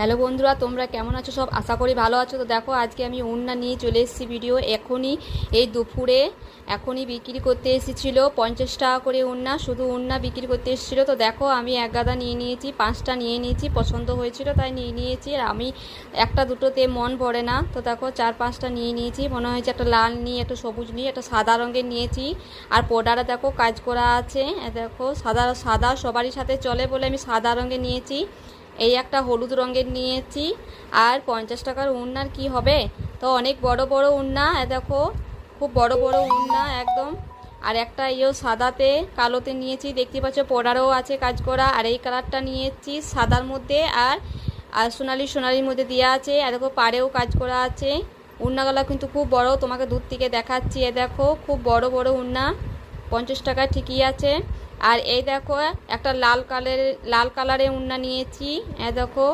Hello বন্ধুরা, তোমরা কেমন আছো? সব আশা করি ভালো আছো। তো দেখো, আজকে আমি ওড়না নিয়ে চলে এসেছি ভিডিও। এখনই এই দুপুরে বিক্রি করতে এসেছিল 50 টাকা করে ওড়না, শুধু ওড়না বিক্রি করতে এসেছিলো। তো দেখো, আমি এক গাদা নিয়ে নিয়েছি, 5টা নিয়ে নিয়েছি, পছন্দ হয়েছিল তাই নিয়ে নিয়েছি। আর আমি একটা দুটোতে মন ভরে না, তো দেখো 4-5টা নিয়ে নিয়েছি। মনে হয়েছে একটা লাল নিয়ে, একটা সবুজ নিয়ে, একটা সাদা রঙের নিয়েছি। আর পোডারে দেখো কাজ করা আছে, দেখো সাদা সাদা সবারই সাথে চলে বলে আমি সাদা রঙের নিয়েছি। এই একটা হলুদ রঙের নিয়েছি। আর 50 টাকার ওড়নার কি হবে, তো অনেক বড় বড় ওড়না, দেখো খুব বড় বড় ওড়না একদম। আর একটা সাদাতে কালোতে নিয়েছি, দেখতে পাচ্ছ পর্দারও আছে কাজ করা। আর এই কালারটা নিয়েছি সাদার মধ্যে, আর আর সোনালির মধ্যে দেওয়া আছে। আর দেখো পাড়েও কাজ করা আছে। ওড়নাগুলো কিন্তু খুব বড়, তোমাকে দূর থেকে দেখাচ্ছি। দেখো খুব বড় বড় ওড়না, 50 টাকা ঠিকই আছে। আর এই দেখো একটা লাল কালারের ওড়না নিয়েছি, দেখো।